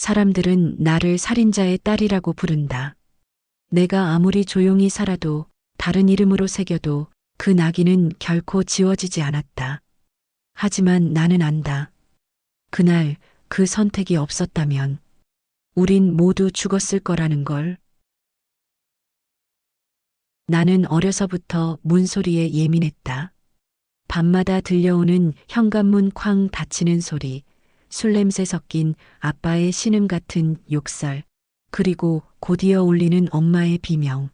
사람들은 나를 살인자의 딸이라고 부른다. 내가 아무리 조용히 살아도 다른 이름으로 새겨도 그 낙인은 결코 지워지지 않았다. 하지만 나는 안다. 그날 그 선택이 없었다면 우린 모두 죽었을 거라는 걸. 나는 어려서부터 문소리에 예민했다. 밤마다 들려오는 현관문 쾅 닫히는 소리, 술 냄새 섞인 아빠의 신음 같은 욕설, 그리고 곧이어 울리는 엄마의 비명.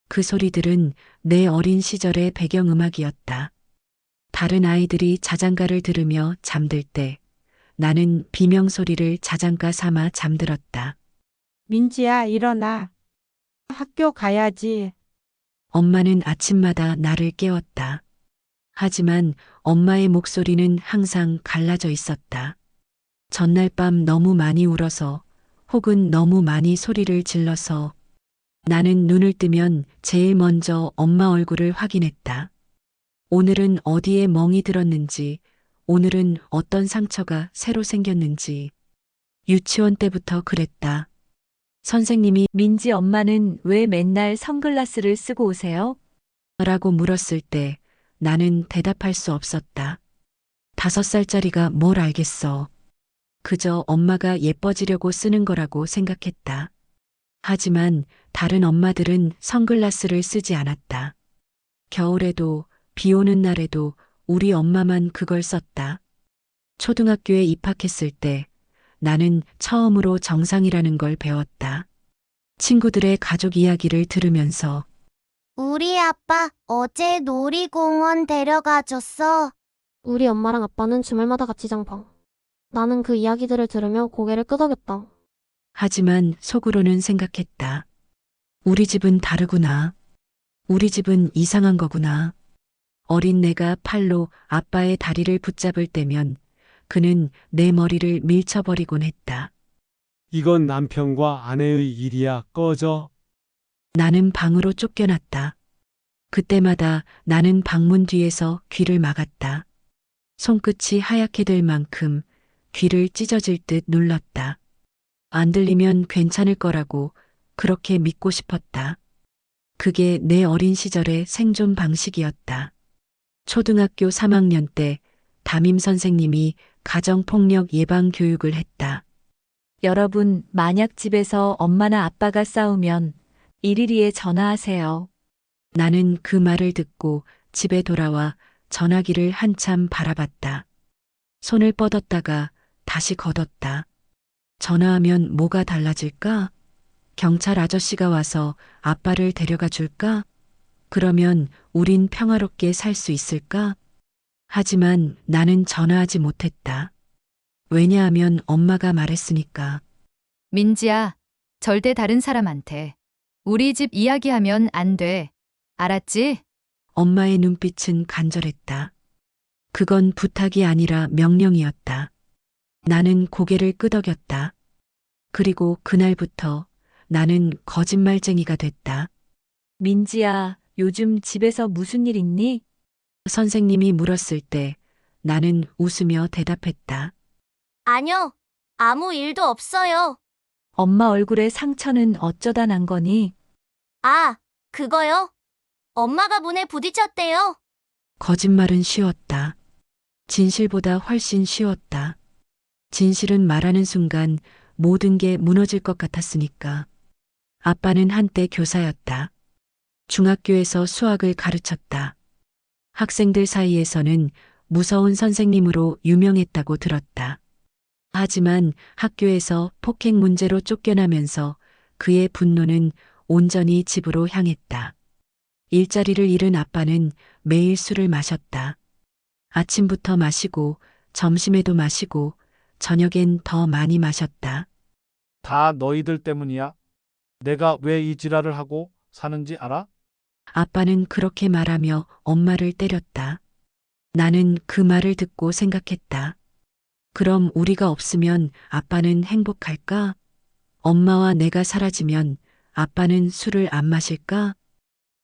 그 소리들은 내 어린 시절의 배경음악이었다. 다른 아이들이 자장가를 들으며 잠들 때 나는 비명 소리를 자장가 삼아 잠들었다. 민지야, 일어나. 학교 가야지. 엄마는 아침마다 나를 깨웠다. 하지만 엄마의 목소리는 항상 갈라져 있었다. 전날 밤 너무 많이 울어서 혹은 너무 많이 소리를 질러서. 나는 눈을 뜨면 제일 먼저 엄마 얼굴을 확인했다. 오늘은 어디에 멍이 들었는지, 오늘은 어떤 상처가 새로 생겼는지. 유치원 때부터 그랬다. 선생님이 민지 엄마는 왜 맨날 선글라스를 쓰고 오세요? 라고 물었을 때 나는 대답할 수 없었다. 5살짜리가 뭘 알겠어. 그저 엄마가 예뻐지려고 쓰는 거라고 생각했다. 하지만 다른 엄마들은 선글라스를 쓰지 않았다. 겨울에도 비 오는 날에도 우리 엄마만 그걸 썼다. 초등학교에 입학했을 때 나는 처음으로 정상이라는 걸 배웠다. 친구들의 가족 이야기를 들으면서 우리 아빠 어제 놀이공원 데려가줬어. 우리 엄마랑 아빠는 주말마다 같이 장봐. 나는 그 이야기들을 들으며 고개를 끄덕였다. 하지만 속으로는 생각했다. 우리 집은 다르구나. 우리 집은 이상한 거구나. 어린 내가 팔로 아빠의 다리를 붙잡을 때면 그는 내 머리를 밀쳐버리곤 했다. 이건 남편과 아내의 일이야. 꺼져. 나는 방으로 쫓겨났다. 그때마다 나는 방문 뒤에서 귀를 막았다. 손끝이 하얗게 될 만큼 귀를 찢어질 듯 눌렀다. 안 들리면 괜찮을 거라고 그렇게 믿고 싶었다. 그게 내 어린 시절의 생존 방식이었다. 초등학교 3학년 때 담임 선생님이 가정폭력 예방 교육을 했다. 여러분, 만약 집에서 엄마나 아빠가 싸우면 112에 전화하세요. 나는 그 말을 듣고 집에 돌아와 전화기를 한참 바라봤다. 손을 뻗었다가 다시 걷었다. 전화하면 뭐가 달라질까? 경찰 아저씨가 와서 아빠를 데려가 줄까? 그러면 우린 평화롭게 살 수 있을까? 하지만 나는 전화하지 못했다. 왜냐하면 엄마가 말했으니까. 민지야, 절대 다른 사람한테 우리 집 이야기하면 안 돼. 알았지? 엄마의 눈빛은 간절했다. 그건 부탁이 아니라 명령이었다. 나는 고개를 끄덕였다. 그리고 그날부터 나는 거짓말쟁이가 됐다. 민지야, 요즘 집에서 무슨 일 있니? 선생님이 물었을 때 나는 웃으며 대답했다. 아니요, 아무 일도 없어요. 엄마 얼굴에 상처는 어쩌다 난 거니? 아, 그거요? 엄마가 문에 부딪혔대요. 거짓말은 쉬웠다. 진실보다 훨씬 쉬웠다. 진실은 말하는 순간 모든 게 무너질 것 같았으니까. 아빠는 한때 교사였다. 중학교에서 수학을 가르쳤다. 학생들 사이에서는 무서운 선생님으로 유명했다고 들었다. 하지만 학교에서 폭행 문제로 쫓겨나면서 그의 분노는 온전히 집으로 향했다. 일자리를 잃은 아빠는 매일 술을 마셨다. 아침부터 마시고 점심에도 마시고 저녁엔 더 많이 마셨다. 다 너희들 때문이야. 내가 왜 이 지랄을 하고 사는지 알아? 아빠는 그렇게 말하며 엄마를 때렸다. 나는 그 말을 듣고 생각했다. 그럼 우리가 없으면 아빠는 행복할까? 엄마와 내가 사라지면 아빠는 술을 안 마실까?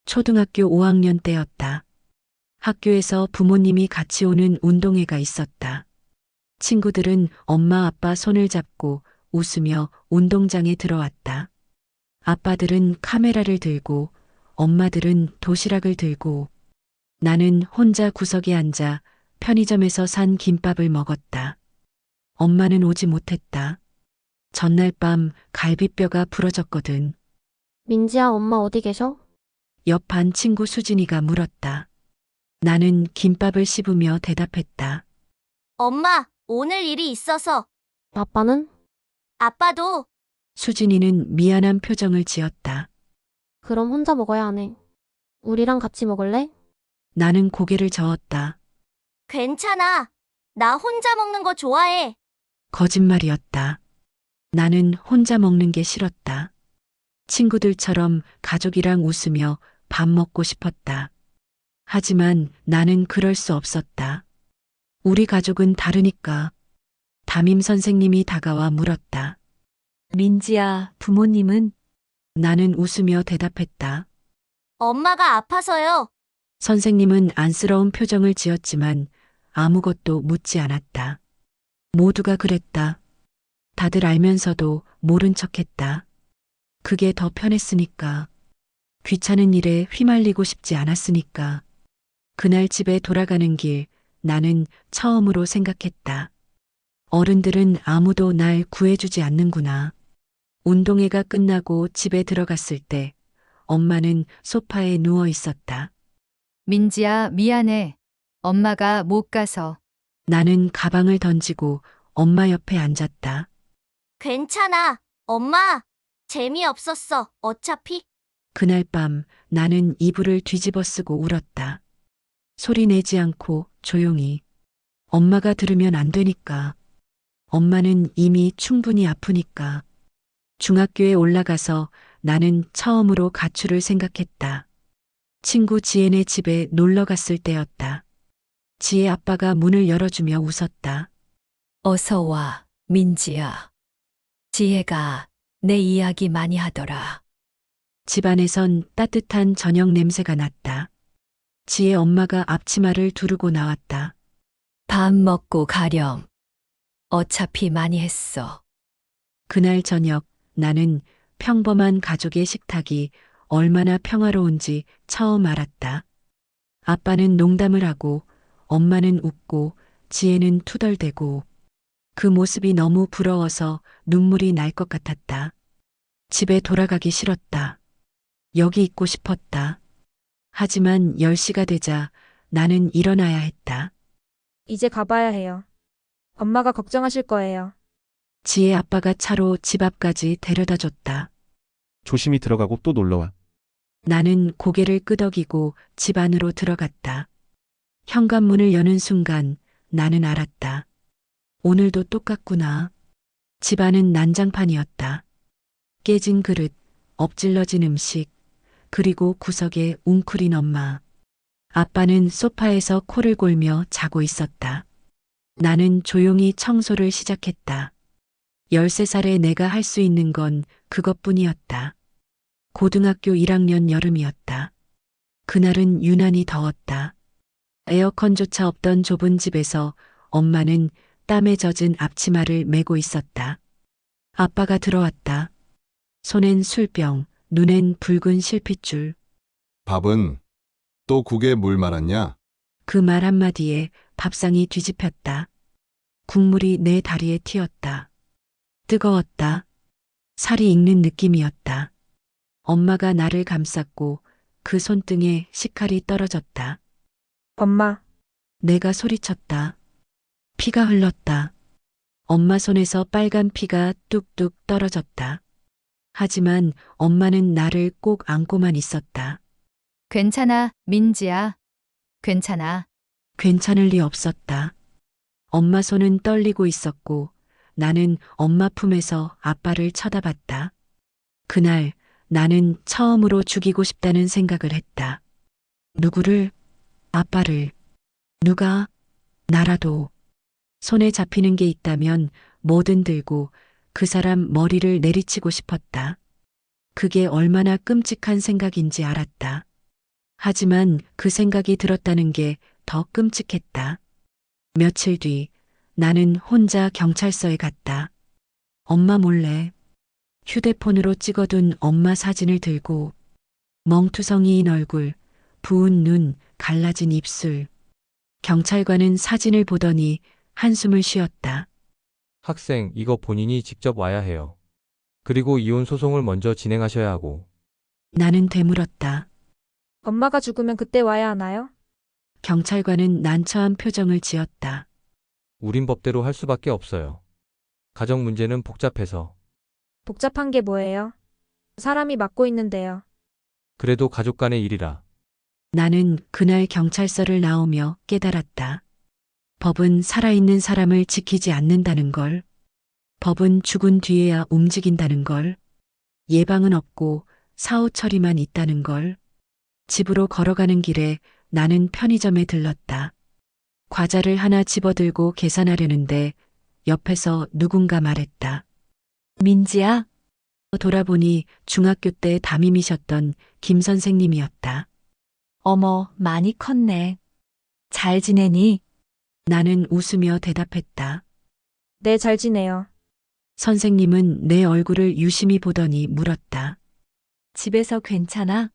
초등학교 5학년 때였다. 학교에서 부모님이 같이 오는 운동회가 있었다. 친구들은 엄마 아빠 손을 잡고 웃으며 운동장에 들어왔다. 아빠들은 카메라를 들고 엄마들은 도시락을 들고 나는 혼자 구석에 앉아 편의점에서 산 김밥을 먹었다. 엄마는 오지 못했다. 전날 밤 갈비뼈가 부러졌거든. 민지야, 엄마 어디 계셔? 옆 반 친구 수진이가 물었다. 나는 김밥을 씹으며 대답했다. 엄마, 오늘 일이 있어서. 아빠는? 아빠도. 수진이는 미안한 표정을 지었다. 그럼 혼자 먹어야 하네. 우리랑 같이 먹을래? 나는 고개를 저었다. 괜찮아. 나 혼자 먹는 거 좋아해. 거짓말이었다. 나는 혼자 먹는 게 싫었다. 친구들처럼 가족이랑 웃으며 밥 먹고 싶었다. 하지만 나는 그럴 수 없었다. 우리 가족은 다르니까. 담임 선생님이 다가와 물었다. 민지야, 부모님은? 나는 웃으며 대답했다. 엄마가 아파서요. 선생님은 안쓰러운 표정을 지었지만 아무것도 묻지 않았다. 모두가 그랬다. 다들 알면서도 모른 척했다. 그게 더 편했으니까. 귀찮은 일에 휘말리고 싶지 않았으니까. 그날 집에 돌아가는 길 나는 처음으로 생각했다. 어른들은 아무도 날 구해주지 않는구나. 운동회가 끝나고 집에 들어갔을 때 엄마는 소파에 누워 있었다. 민지야, 미안해. 엄마가 못 가서. 나는 가방을 던지고 엄마 옆에 앉았다. 괜찮아. 엄마. 재미없었어. 어차피. 그날 밤 나는 이불을 뒤집어 쓰고 울었다. 소리 내지 않고 조용히. 엄마가 들으면 안 되니까. 엄마는 이미 충분히 아프니까. 중학교에 올라가서 나는 처음으로 가출을 생각했다. 친구 지혜네 집에 놀러 갔을 때였다. 지혜 아빠가 문을 열어주며 웃었다. 어서 와, 민지야. 지혜가 내 이야기 많이 하더라. 집안에선 따뜻한 저녁 냄새가 났다. 지혜 엄마가 앞치마를 두르고 나왔다. 밥 먹고 가렴. 어차피 많이 했어. 그날 저녁 나는 평범한 가족의 식탁이 얼마나 평화로운지 처음 알았다. 아빠는 농담을 하고 엄마는 웃고 지혜는 투덜대고 그 모습이 너무 부러워서 눈물이 날 것 같았다. 집에 돌아가기 싫었다. 여기 있고 싶었다. 하지만 10시가 되자 나는 일어나야 했다. 이제 가봐야 해요. 엄마가 걱정하실 거예요. 지혜 아빠가 차로 집 앞까지 데려다 줬다. 조심히 들어가고 또 놀러와. 나는 고개를 끄덕이고 집 안으로 들어갔다. 현관문을 여는 순간 나는 알았다. 오늘도 똑같구나. 집안은 난장판이었다. 깨진 그릇, 엎질러진 음식, 그리고 구석에 웅크린 엄마. 아빠는 소파에서 코를 골며 자고 있었다. 나는 조용히 청소를 시작했다. 13살의 내가 할 수 있는 건 그것뿐이었다. 고등학교 1학년 여름이었다. 그날은 유난히 더웠다. 에어컨조차 없던 좁은 집에서 엄마는 땀에 젖은 앞치마를 메고 있었다. 아빠가 들어왔다. 손엔 술병, 눈엔 붉은 실핏줄. 밥은 또 국에 물 말았냐? 그 말 한마디에 밥상이 뒤집혔다. 국물이 내 다리에 튀었다. 뜨거웠다. 살이 익는 느낌이었다. 엄마가 나를 감쌌고 그 손등에 식칼이 떨어졌다. 엄마, 내가 소리쳤다. 피가 흘렀다. 엄마 손에서 빨간 피가 뚝뚝 떨어졌다. 하지만 엄마는 나를 꼭 안고만 있었다. 괜찮아, 민지야. 괜찮아. 괜찮을 리 없었다. 엄마 손은 떨리고 있었고 나는 엄마 품에서 아빠를 쳐다봤다. 그날 나는 처음으로 죽이고 싶다는 생각을 했다. 누구를? 아빠를. 누가? 나라도. 손에 잡히는 게 있다면 뭐든 들고 그 사람 머리를 내리치고 싶었다. 그게 얼마나 끔찍한 생각인지 알았다. 하지만 그 생각이 들었다는 게 더 끔찍했다. 며칠 뒤 나는 혼자 경찰서에 갔다. 엄마 몰래 휴대폰으로 찍어둔 엄마 사진을 들고 멍투성이인 얼굴, 부은 눈, 갈라진 입술. 경찰관은 사진을 보더니 한숨을 쉬었다. 학생, 이거 본인이 직접 와야 해요. 그리고 이혼 소송을 먼저 진행하셔야 하고. 나는 되물었다. 엄마가 죽으면 그때 와야 하나요? 경찰관은 난처한 표정을 지었다. 우린 법대로 할 수밖에 없어요. 가정 문제는 복잡해서. 복잡한 게 뭐예요? 사람이 맡고 있는데요. 그래도 가족 간의 일이라. 나는 그날 경찰서를 나오며 깨달았다. 법은 살아있는 사람을 지키지 않는다는 걸. 법은 죽은 뒤에야 움직인다는 걸. 예방은 없고 사후 처리만 있다는 걸. 집으로 걸어가는 길에 나는 편의점에 들렀다. 과자를 하나 집어들고 계산하려는데 옆에서 누군가 말했다. 민지야, 돌아보니 중학교 때 담임이셨던 김 선생님이었다. 어머, 많이 컸네. 잘 지내니? 나는 웃으며 대답했다. 네, 잘 지내요. 선생님은 내 얼굴을 유심히 보더니 물었다. 집에서 괜찮아?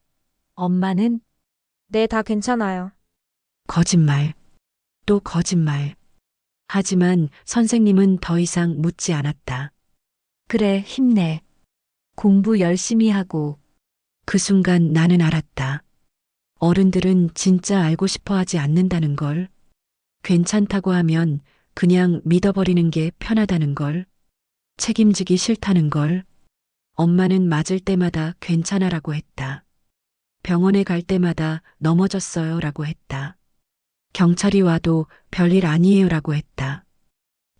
엄마는? 네, 다 괜찮아요. 거짓말. 또 거짓말. 하지만 선생님은 더 이상 묻지 않았다. 그래, 힘내. 공부 열심히 하고. 그 순간 나는 알았다. 어른들은 진짜 알고 싶어 하지 않는다는 걸. 괜찮다고 하면 그냥 믿어버리는 게 편하다는 걸. 책임지기 싫다는 걸. 엄마는 맞을 때마다 괜찮아라고 했다. 병원에 갈 때마다 넘어졌어요 라고 했다. 경찰이 와도 별일 아니에요 라고 했다.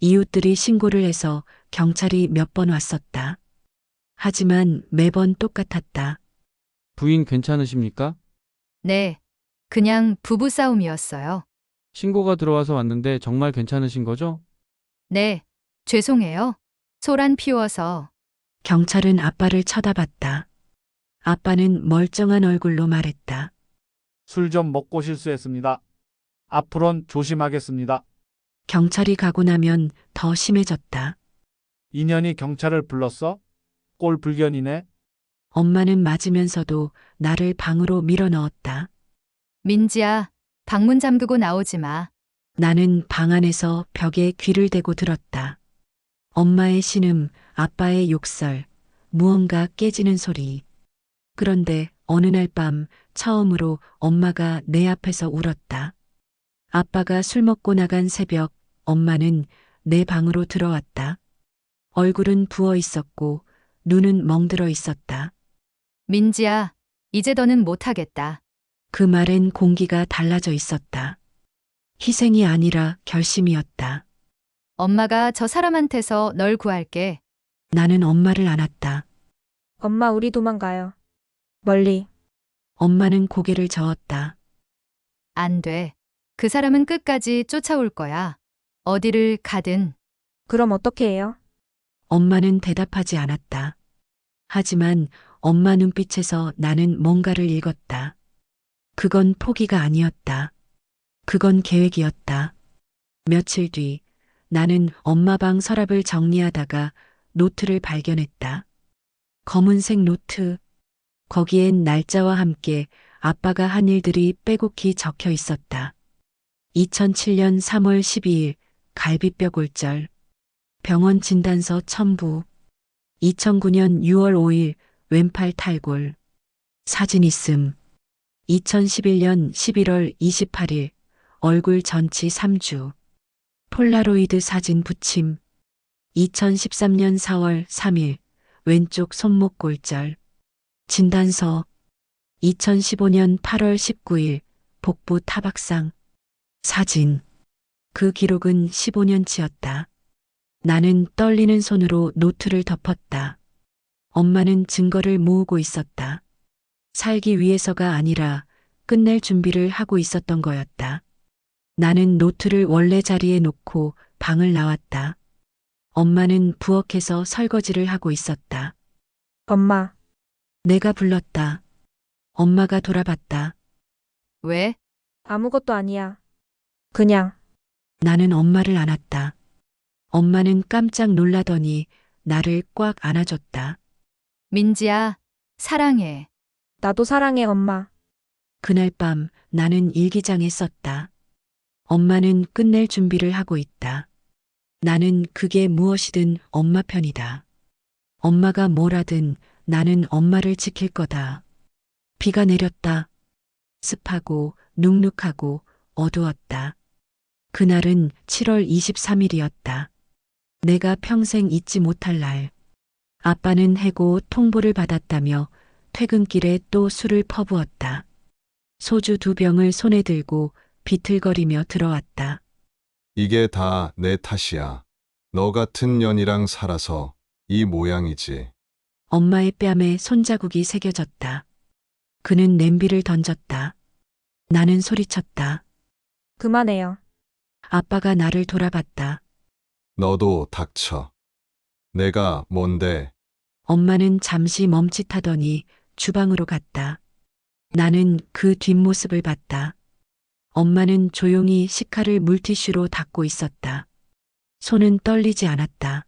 이웃들이 신고를 해서 경찰이 몇 번 왔었다. 하지만 매번 똑같았다. 부인 괜찮으십니까? 네. 그냥 부부싸움이었어요. 신고가 들어와서 왔는데 정말 괜찮으신 거죠? 네. 죄송해요. 소란 피워서. 경찰은 아빠를 쳐다봤다. 아빠는 멀쩡한 얼굴로 말했다. 술 좀 먹고 실수했습니다. 앞으론 조심하겠습니다. 경찰이 가고 나면 더 심해졌다. 인연이 경찰을 불렀어? 꼴 불견이네. 엄마는 맞으면서도 나를 방으로 밀어 넣었다. 민지야, 방문 잠그고 나오지 마. 나는 방 안에서 벽에 귀를 대고 들었다. 엄마의 신음, 아빠의 욕설, 무언가 깨지는 소리. 그런데 어느 날 밤 처음으로 엄마가 내 앞에서 울었다. 아빠가 술 먹고 나간 새벽, 엄마는 내 방으로 들어왔다. 얼굴은 부어 있었고 눈은 멍들어 있었다. 민지야, 이제 더는 못하겠다. 그 말엔 공기가 달라져 있었다. 희생이 아니라 결심이었다. 엄마가 저 사람한테서 널 구할게. 나는 엄마를 안았다. 엄마, 우리 도망가요. 멀리. 엄마는 고개를 저었다. 안 돼. 그 사람은 끝까지 쫓아올 거야. 어디를 가든. 그럼 어떻게 해요? 엄마는 대답하지 않았다. 하지만 엄마 눈빛에서 나는 뭔가를 읽었다. 그건 포기가 아니었다. 그건 계획이었다. 며칠 뒤 나는 엄마 방 서랍을 정리하다가 노트를 발견했다. 검은색 노트. 거기엔 날짜와 함께 아빠가 한 일들이 빼곡히 적혀 있었다. 2007년 3월 12일 갈비뼈 골절. 병원 진단서 첨부. 2009년 6월 5일 왼팔 탈골. 사진 있음. 2011년 11월 28일 얼굴 전치 3주. 폴라로이드 사진 붙임. 2013년 4월 3일 왼쪽 손목 골절. 진단서. 2015년 8월 19일 복부 타박상. 사진. 그 기록은 15년치였다. 나는 떨리는 손으로 노트를 덮었다. 엄마는 증거를 모으고 있었다. 살기 위해서가 아니라 끝낼 준비를 하고 있었던 거였다. 나는 노트를 원래 자리에 놓고 방을 나왔다. 엄마는 부엌에서 설거지를 하고 있었다. 엄마. 내가 불렀다. 엄마가 돌아봤다. 왜? 아무것도 아니야. 그냥. 나는 엄마를 안았다. 엄마는 깜짝 놀라더니 나를 꽉 안아줬다. 민지야, 사랑해. 나도 사랑해, 엄마. 그날 밤 나는 일기장에 썼다. 엄마는 끝낼 준비를 하고 있다. 나는 그게 무엇이든 엄마 편이다. 엄마가 뭘 하든 나는 엄마를 지킬 거다. 비가 내렸다. 습하고 눅눅하고 어두웠다. 그날은 7월 23일이었다. 내가 평생 잊지 못할 날. 아빠는 해고 통보를 받았다며 퇴근길에 또 술을 퍼부었다. 소주 2병을 손에 들고 비틀거리며 들어왔다. 이게 다 내 탓이야. 너 같은 년이랑 살아서 이 모양이지. 엄마의 뺨에 손자국이 새겨졌다. 그는 냄비를 던졌다. 나는 소리쳤다. 그만해요. 아빠가 나를 돌아봤다. 너도 닥쳐. 내가 뭔데? 엄마는 잠시 멈칫하더니 주방으로 갔다. 나는 그 뒷모습을 봤다. 엄마는 조용히 식칼을 물티슈로 닦고 있었다. 손은 떨리지 않았다.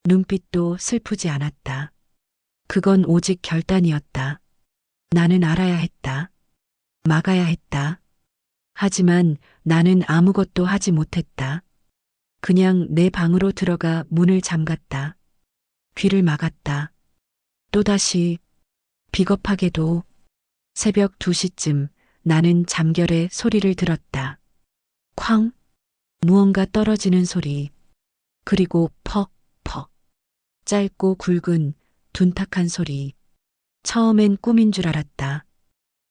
눈빛도 슬프지 않았다. 그건 오직 결단이었다. 나는 알아야 했다. 막아야 했다. 하지만 나는 아무것도 하지 못했다. 그냥 내 방으로 들어가 문을 잠갔다. 귀를 막았다. 또다시 비겁하게도 새벽 2시쯤 나는 잠결에 소리를 들었다. 쾅! 무언가 떨어지는 소리. 그리고 퍽, 퍽. 짧고 굵은 둔탁한 소리. 처음엔 꿈인 줄 알았다.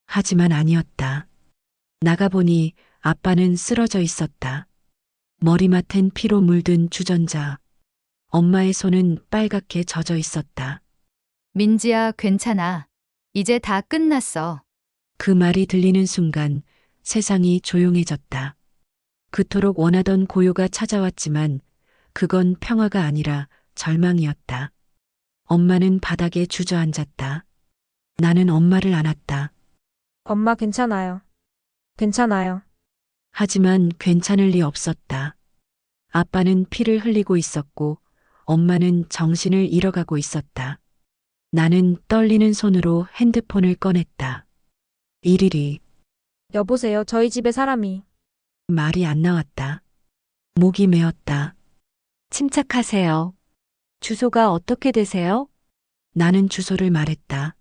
하지만 아니었다. 나가보니 아빠는 쓰러져 있었다. 머리맡엔 피로 물든 주전자. 엄마의 손은 빨갛게 젖어 있었다. 민지야, 괜찮아. 이제 다 끝났어. 그 말이 들리는 순간 세상이 조용해졌다. 그토록 원하던 고요가 찾아왔지만 그건 평화가 아니라 절망이었다. 엄마는 바닥에 주저앉았다. 나는 엄마를 안았다. 엄마 괜찮아요. 괜찮아요. 하지만 괜찮을 리 없었다. 아빠는 피를 흘리고 있었고 엄마는 정신을 잃어가고 있었다. 나는 떨리는 손으로 핸드폰을 꺼냈다. 일일이 여보세요. 저희 집에 사람이. 말이 안 나왔다. 목이 메었다. 침착하세요. 주소가 어떻게 되세요? 나는 주소를 말했다.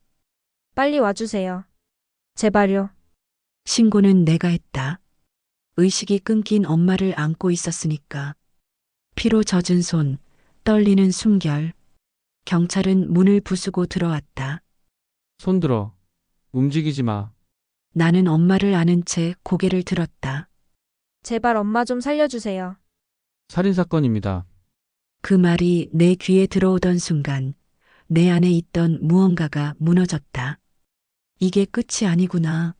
빨리 와주세요. 제발요. 신고는 내가 했다. 의식이 끊긴 엄마를 안고 있었으니까. 피로 젖은 손, 떨리는 숨결. 경찰은 문을 부수고 들어왔다. 손들어. 움직이지 마. 나는 엄마를 안은 채 고개를 들었다. 제발 엄마 좀 살려주세요. 살인사건입니다. 그 말이 내 귀에 들어오던 순간 내 안에 있던 무언가가 무너졌다. 이게 끝이 아니구나.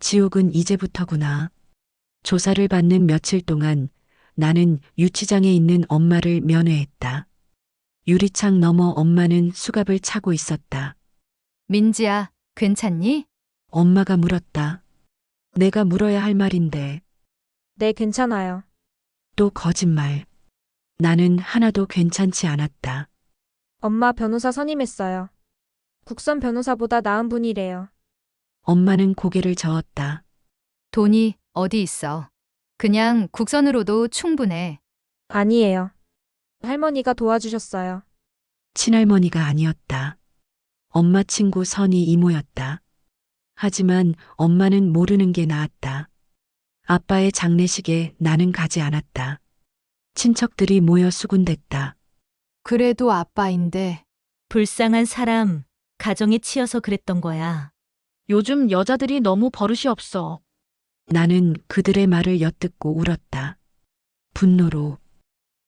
지옥은 이제부터구나. 조사를 받는 며칠 동안 나는 유치장에 있는 엄마를 면회했다. 유리창 너머 엄마는 수갑을 차고 있었다. 민지야, 괜찮니? 엄마가 물었다. 내가 물어야 할 말인데 네, 괜찮아요. 또 거짓말. 나는 하나도 괜찮지 않았다. 엄마 변호사 선임했어요. 국선 변호사보다 나은 분이래요. 엄마는 고개를 저었다. 돈이 어디 있어? 그냥 국선으로도 충분해. 아니에요. 할머니가 도와주셨어요. 친할머니가 아니었다. 엄마 친구 선이 이모였다. 하지만 엄마는 모르는 게 나았다. 아빠의 장례식에 나는 가지 않았다. 친척들이 모여 수군댔다. 그래도 아빠인데. 불쌍한 사람, 가정에 치여서 그랬던 거야. 요즘 여자들이 너무 버릇이 없어. 나는 그들의 말을 엿듣고 울었다. 분노로.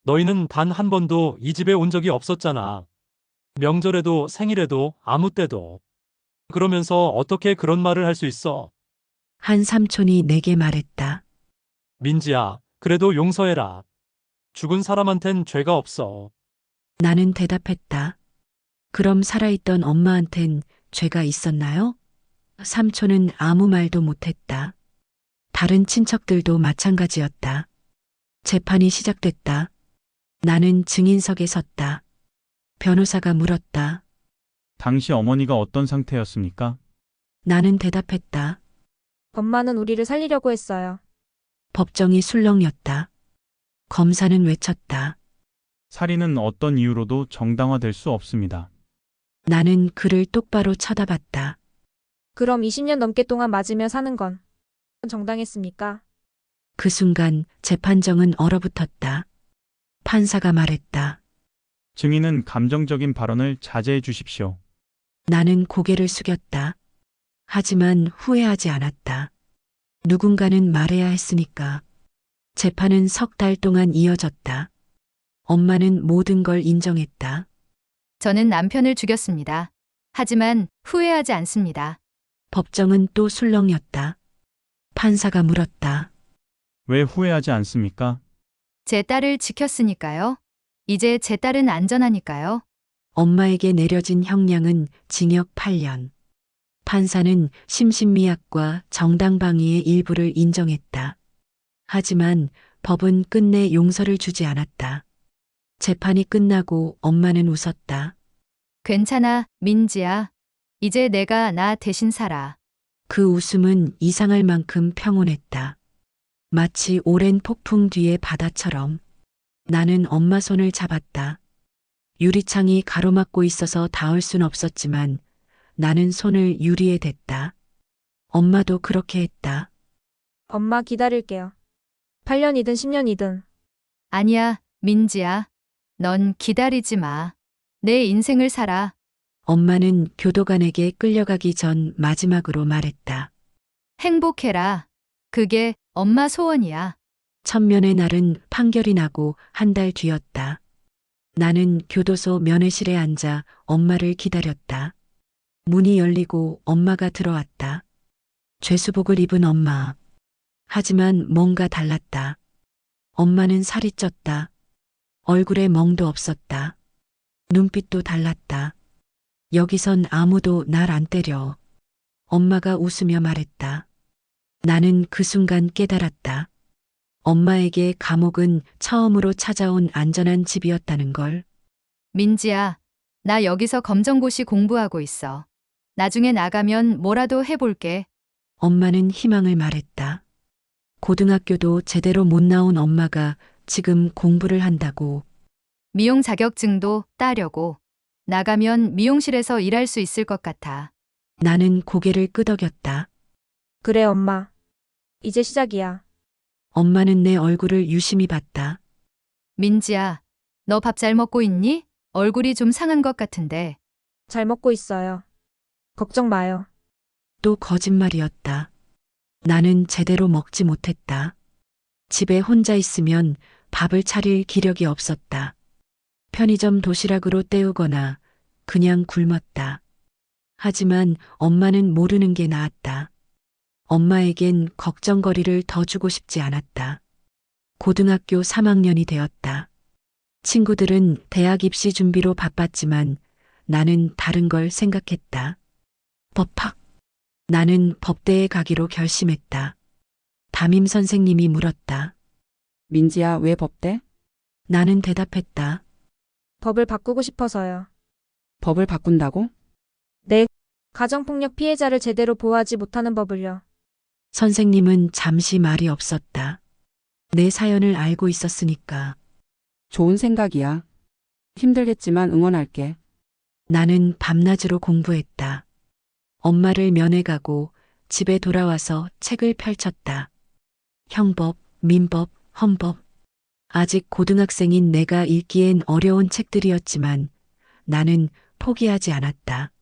너희는 단 한 번도 이 집에 온 적이 없었잖아. 명절에도 생일에도 아무 때도. 그러면서 어떻게 그런 말을 할 수 있어? 한 삼촌이 내게 말했다. 민지야, 그래도 용서해라. 죽은 사람한텐 죄가 없어. 나는 대답했다. 그럼 살아있던 엄마한텐 죄가 있었나요? 삼촌은 아무 말도 못했다. 다른 친척들도 마찬가지였다. 재판이 시작됐다. 나는 증인석에 섰다. 변호사가 물었다. 당시 어머니가 어떤 상태였습니까? 나는 대답했다. 엄마는 우리를 살리려고 했어요. 법정이 술렁였다. 검사는 외쳤다. 살인은 어떤 이유로도 정당화될 수 없습니다. 나는 그를 똑바로 쳐다봤다. 그럼 20년 넘게 동안 맞으며 사는 건 정당했습니까? 그 순간 재판정은 얼어붙었다. 판사가 말했다. 증인은 감정적인 발언을 자제해 주십시오. 나는 고개를 숙였다. 하지만 후회하지 않았다. 누군가는 말해야 했으니까. 재판은 석 달 동안 이어졌다. 엄마는 모든 걸 인정했다. 저는 남편을 죽였습니다. 하지만 후회하지 않습니다. 법정은 또 술렁였다. 판사가 물었다. 왜 후회하지 않습니까? 제 딸을 지켰으니까요. 이제 제 딸은 안전하니까요. 엄마에게 내려진 형량은 징역 8년. 판사는 심신미약과 정당방위의 일부를 인정했다. 하지만 법은 끝내 용서를 주지 않았다. 재판이 끝나고 엄마는 웃었다. 괜찮아, 민지야. 이제 내가 나 대신 살아. 그 웃음은 이상할 만큼 평온했다. 마치 오랜 폭풍 뒤의 바다처럼. 나는 엄마 손을 잡았다. 유리창이 가로막고 있어서 닿을 순 없었지만 나는 손을 유리에 댔다. 엄마도 그렇게 했다. 엄마 기다릴게요. 8년이든 10년이든. 아니야, 민지야. 넌 기다리지 마. 내 인생을 살아. 엄마는 교도관에게 끌려가기 전 마지막으로 말했다. 행복해라. 그게 엄마 소원이야. 천면의 날은 판결이 나고 한 달 뒤였다. 나는 교도소 면회실에 앉아 엄마를 기다렸다. 문이 열리고 엄마가 들어왔다. 죄수복을 입은 엄마. 하지만 뭔가 달랐다. 엄마는 살이 쪘다. 얼굴에 멍도 없었다. 눈빛도 달랐다. 여기선 아무도 날 안 때려. 엄마가 웃으며 말했다. 나는 그 순간 깨달았다. 엄마에게 감옥은 처음으로 찾아온 안전한 집이었다는 걸. 민지야, 나 여기서 검정고시 공부하고 있어. 나중에 나가면 뭐라도 해볼게. 엄마는 희망을 말했다. 고등학교도 제대로 못 나온 엄마가 지금 공부를 한다고. 미용 자격증도 따려고. 나가면 미용실에서 일할 수 있을 것 같아. 나는 고개를 끄덕였다. 그래, 엄마. 이제 시작이야. 엄마는 내 얼굴을 유심히 봤다. 민지야, 너 밥 잘 먹고 있니? 얼굴이 좀 상한 것 같은데. 잘 먹고 있어요. 걱정 마요. 또 거짓말이었다. 나는 제대로 먹지 못했다. 집에 혼자 있으면 밥을 차릴 기력이 없었다. 편의점 도시락으로 때우거나 그냥 굶었다. 하지만 엄마는 모르는 게 나았다. 엄마에겐 걱정거리를 더 주고 싶지 않았다. 고등학교 3학년이 되었다. 친구들은 대학 입시 준비로 바빴지만 나는 다른 걸 생각했다. 법학. 나는 법대에 가기로 결심했다. 담임 선생님이 물었다. 민지야, 왜 법대? 나는 대답했다. 법을 바꾸고 싶어서요. 법을 바꾼다고? 네. 가정폭력 피해자를 제대로 보호하지 못하는 법을요. 선생님은 잠시 말이 없었다. 내 사연을 알고 있었으니까. 좋은 생각이야. 힘들겠지만 응원할게. 나는 밤낮으로 공부했다. 엄마를 면회 가고 집에 돌아와서 책을 펼쳤다. 형법, 민법, 헌법. 아직 고등학생인 내가 읽기엔 어려운 책들이었지만 나는 포기하지 않았다.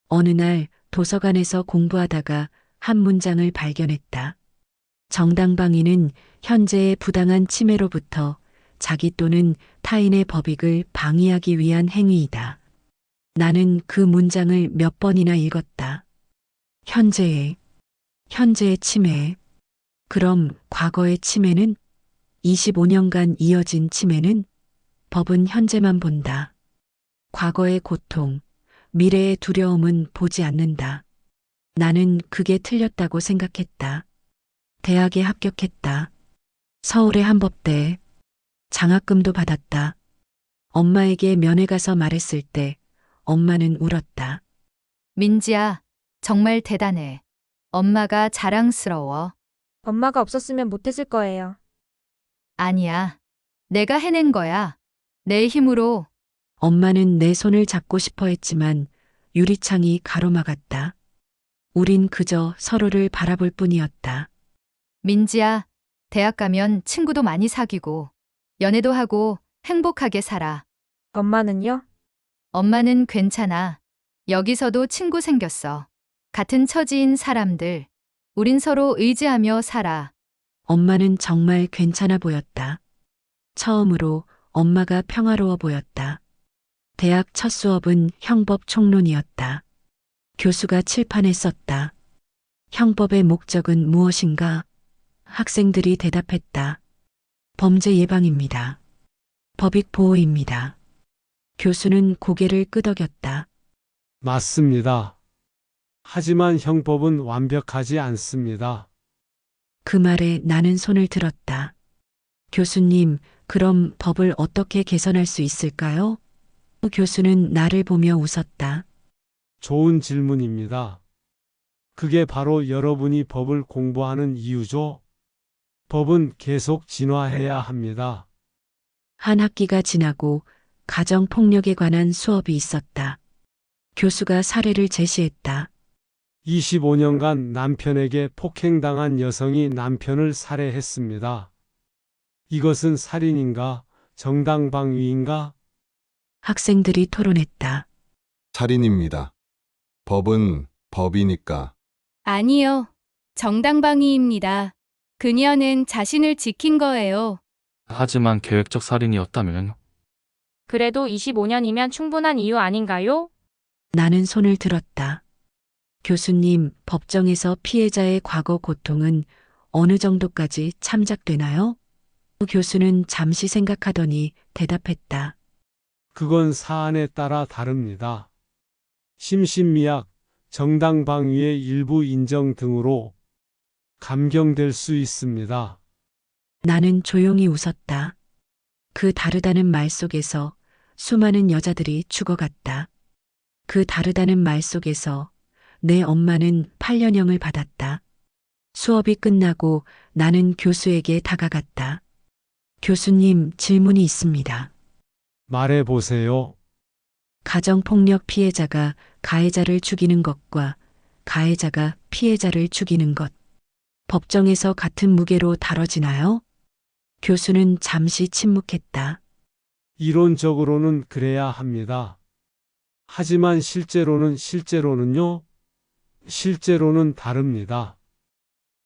어느 날 도서관에서 공부하다가 한 문장을 발견했다. 정당방위는 현재의 부당한 침해로부터 자기 또는 타인의 법익을 방위하기 위한 행위이다. 나는 그 문장을 몇 번이나 읽었다. 현재의 침해. 그럼 과거의 침해는? 25년간 이어진 침해는? 법은 현재만 본다. 과거의 고통, 미래의 두려움은 보지 않는다. 나는 그게 틀렸다고 생각했다. 대학에 합격했다. 서울의 한법대에 장학금도 받았다. 엄마에게 면회 가서 말했을 때 엄마는 울었다. 민지야, 정말 대단해. 엄마가 자랑스러워. 엄마가 없었으면 못했을 거예요. 아니야. 내가 해낸 거야. 내 힘으로. 엄마는 내 손을 잡고 싶어 했지만 유리창이 가로막았다. 우린 그저 서로를 바라볼 뿐이었다. 민지야, 대학 가면 친구도 많이 사귀고, 연애도 하고 행복하게 살아. 엄마는요? 엄마는 괜찮아. 여기서도 친구 생겼어. 같은 처지인 사람들. 우린 서로 의지하며 살아. 엄마는 정말 괜찮아 보였다. 처음으로 엄마가 평화로워 보였다. 대학 첫 수업은 형법 총론이었다. 교수가 칠판에 썼다. 형법의 목적은 무엇인가? 학생들이 대답했다. 범죄 예방입니다. 법익 보호입니다. 교수는 고개를 끄덕였다. 맞습니다. 하지만 형법은 완벽하지 않습니다. 그 말에 나는 손을 들었다. 교수님, 그럼 법을 어떻게 개선할 수 있을까요? 교수는 나를 보며 웃었다. 좋은 질문입니다. 그게 바로 여러분이 법을 공부하는 이유죠. 법은 계속 진화해야 합니다. 한 학기가 지나고 가정폭력에 관한 수업이 있었다. 교수가 사례를 제시했다. 25년간 남편에게 폭행당한 여성이 남편을 살해했습니다. 이것은 살인인가? 정당방위인가? 학생들이 토론했다. 살인입니다. 법은 법이니까. 아니요. 정당방위입니다. 그녀는 자신을 지킨 거예요. 하지만 계획적 살인이었다면 그래도 25년이면 충분한 이유 아닌가요? 나는 손을 들었다. 교수님, 법정에서 피해자의 과거 고통은 어느 정도까지 참작되나요? 교수는 잠시 생각하더니 대답했다. 그건 사안에 따라 다릅니다. 심신미약, 정당방위의 일부 인정 등으로 감경될 수 있습니다. 나는 조용히 웃었다. 그 다르다는 말 속에서 수많은 여자들이 죽어갔다. 그 다르다는 말 속에서 내 엄마는 8년형을 받았다. 수업이 끝나고 나는 교수에게 다가갔다. 교수님, 질문이 있습니다. 말해 보세요. 가정폭력 피해자가 가해자를 죽이는 것과 가해자가 피해자를 죽이는 것. 법정에서 같은 무게로 다뤄지나요? 교수는 잠시 침묵했다. 이론적으로는 그래야 합니다. 하지만 실제로는요? 실제로는 다릅니다.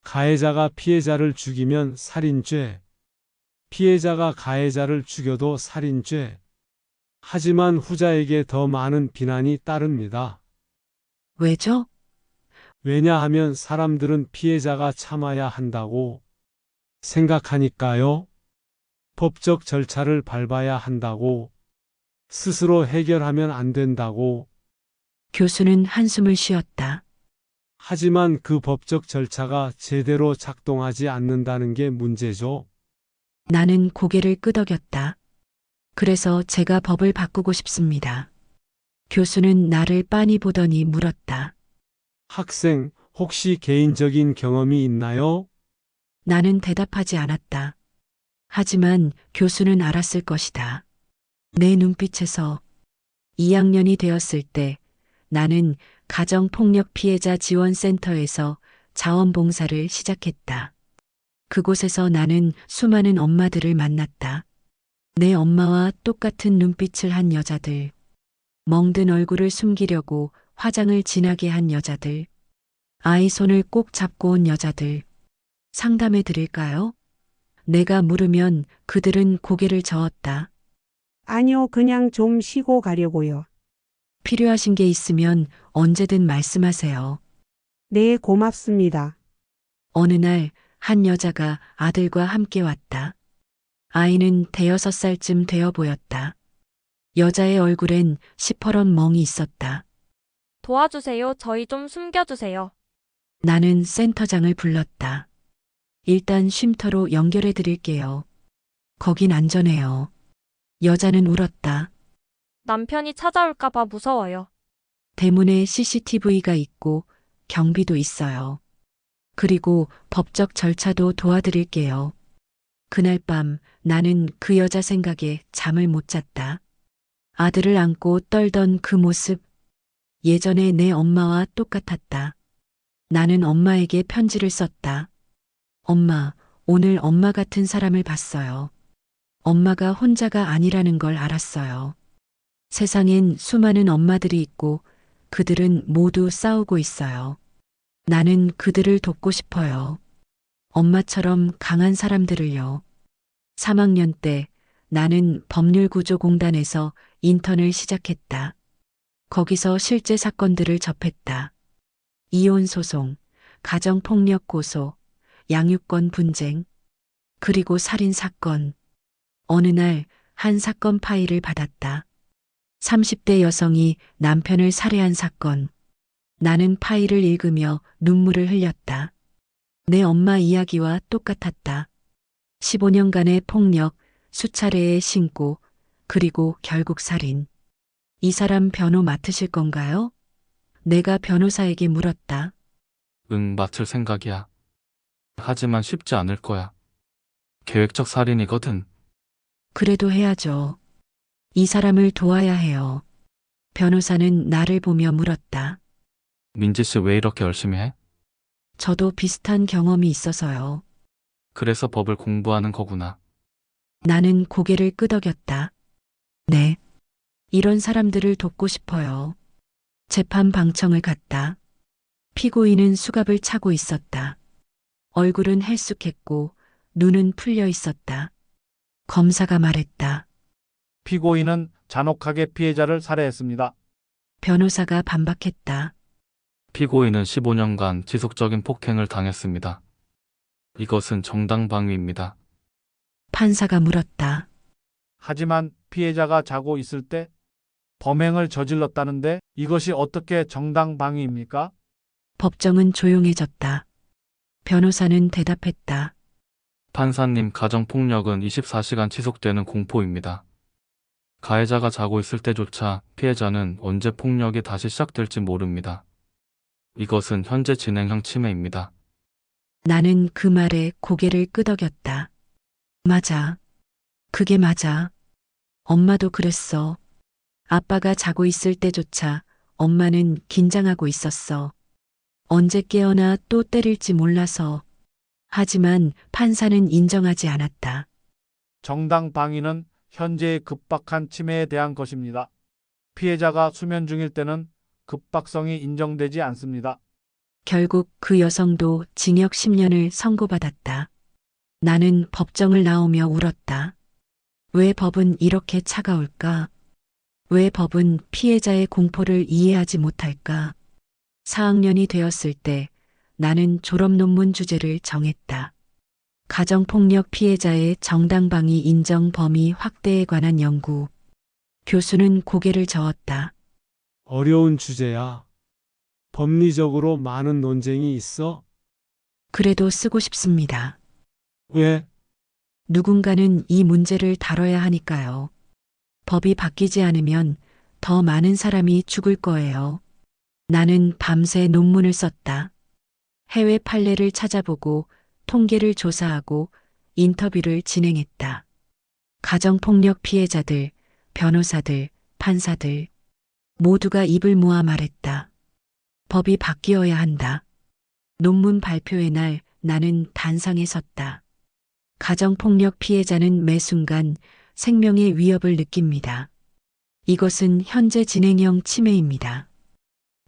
가해자가 피해자를 죽이면 살인죄, 피해자가 가해자를 죽여도 살인죄. 하지만 후자에게 더 많은 비난이 따릅니다. 왜죠? 왜냐하면 사람들은 피해자가 참아야 한다고 생각하니까요. 법적 절차를 밟아야 한다고, 스스로 해결하면 안 된다고. 교수는 한숨을 쉬었다. 하지만 그 법적 절차가 제대로 작동하지 않는다는 게 문제죠. 나는 고개를 끄덕였다. 그래서 제가 법을 바꾸고 싶습니다. 교수는 나를 빤히 보더니 물었다. 학생, 혹시 개인적인 경험이 있나요? 나는 대답하지 않았다. 하지만 교수는 알았을 것이다. 내 눈빛에서 2학년이 되었을 때 나는 가정폭력 피해자 지원센터에서 자원봉사를 시작했다. 그곳에서 나는 수많은 엄마들을 만났다. 내 엄마와 똑같은 눈빛을 한 여자들, 멍든 얼굴을 숨기려고 화장을 진하게 한 여자들, 아이 손을 꼭 잡고 온 여자들. 상담해 드릴까요? 내가 물으면 그들은 고개를 저었다. 아니요, 그냥 좀 쉬고 가려고요. 필요하신 게 있으면 언제든 말씀하세요. 네, 고맙습니다. 어느 날 한 여자가 아들과 함께 왔다. 아이는 5살쯤 되어 보였다. 여자의 얼굴엔 시퍼런 멍이 있었다. 도와주세요. 저희 좀 숨겨주세요. 나는 센터장을 불렀다. 일단 쉼터로 연결해 드릴게요. 거긴 안전해요. 여자는 울었다. 남편이 찾아올까봐 무서워요. 대문에 CCTV가 있고 경비도 있어요. 그리고 법적 절차도 도와드릴게요. 그날 밤 나는 그 여자 생각에 잠을 못 잤다. 아들을 안고 떨던 그 모습, 예전에 내 엄마와 똑같았다. 나는 엄마에게 편지를 썼다. 엄마, 오늘 엄마 같은 사람을 봤어요. 엄마가 혼자가 아니라는 걸 알았어요. 세상엔 수많은 엄마들이 있고 그들은 모두 싸우고 있어요. 나는 그들을 돕고 싶어요. 엄마처럼 강한 사람들을요. 3학년 때 나는 법률구조공단에서 인턴을 시작했다. 거기서 실제 사건들을 접했다. 이혼 소송, 가정폭력 고소, 양육권 분쟁, 그리고 살인 사건. 어느 날 한 사건 파일을 받았다. 30대 여성이 남편을 살해한 사건. 나는 파일을 읽으며 눈물을 흘렸다. 내 엄마 이야기와 똑같았다. 15년간의 폭력, 수차례의 신고, 그리고 결국 살인. 이 사람 변호 맡으실 건가요? 내가 변호사에게 물었다. 응, 맡을 생각이야. 하지만 쉽지 않을 거야. 계획적 살인이거든. 그래도 해야죠. 이 사람을 도와야 해요. 변호사는 나를 보며 물었다. 민지 씨 왜 이렇게 열심히 해? 저도 비슷한 경험이 있어서요. 그래서 법을 공부하는 거구나. 나는 고개를 끄덕였다. 네. 이런 사람들을 돕고 싶어요. 재판 방청을 갔다. 피고인은 수갑을 차고 있었다. 얼굴은 헬쑥했고 눈은 풀려 있었다. 검사가 말했다. 피고인은 잔혹하게 피해자를 살해했습니다. 변호사가 반박했다. 피고인은 15년간 지속적인 폭행을 당했습니다. 이것은 정당방위입니다. 판사가 물었다. 하지만 피해자가 자고 있을 때 범행을 저질렀다는데 이것이 어떻게 정당방위입니까? 법정은 조용해졌다. 변호사는 대답했다. 판사님, 가정폭력은 24시간 지속되는 공포입니다. 가해자가 자고 있을 때조차 피해자는 언제 폭력이 다시 시작될지 모릅니다. 이것은 현재 진행형 침해입니다. 나는 그 말에 고개를 끄덕였다. 맞아. 그게 맞아. 엄마도 그랬어. 아빠가 자고 있을 때조차 엄마는 긴장하고 있었어. 언제 깨어나 또 때릴지 몰라서. 하지만 판사는 인정하지 않았다. 정당방위는 현재의 급박한 침해에 대한 것입니다. 피해자가 수면 중일 때는 급박성이 인정되지 않습니다. 결국 그 여성도 징역 10년을 선고받았다. 나는 법정을 나오며 울었다. 왜 법은 이렇게 차가울까? 왜 법은 피해자의 공포를 이해하지 못할까? 4학년이 되었을 때 나는 졸업 논문 주제를 정했다. 가정폭력 피해자의 정당방위 인정 범위 확대에 관한 연구. 교수는 고개를 저었다. 어려운 주제야. 법리적으로 많은 논쟁이 있어? 그래도 쓰고 싶습니다. 왜? 누군가는 이 문제를 다뤄야 하니까요. 법이 바뀌지 않으면 더 많은 사람이 죽을 거예요. 나는 밤새 논문을 썼다. 해외 판례를 찾아보고 통계를 조사하고 인터뷰를 진행했다. 가정폭력 피해자들, 변호사들, 판사들 모두가 입을 모아 말했다. 법이 바뀌어야 한다. 논문 발표의 날 나는 단상에 섰다. 가정폭력 피해자는 매 순간 생명의 위협을 느낍니다. 이것은 현재 진행형 침해입니다.